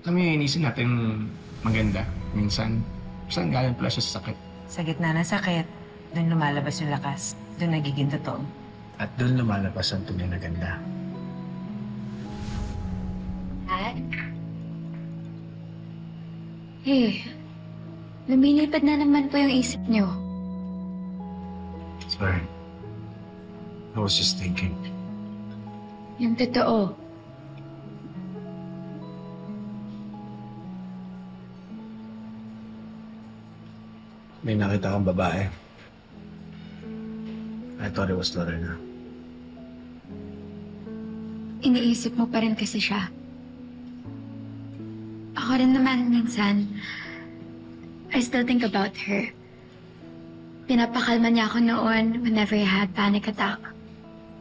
Alam mo yung inisin natin maganda. Minsan, saan galing pala siya sa sakit? Sa gitna ng sakit, doon lumalabas yung lakas. Doon nagiging totoo. At doon lumalabas ang tunay na ganda. Dad? Eh, lumilipad na naman po yung isip niyo. Sorry. I was just thinking. Yung totoo. May nakita kang babae. I thought it was Lorena. Iniisip mo pa rin kasi siya. Ako rin naman minsan, I still think about her. Pinapakalma niya ako noon whenever I had panic attack.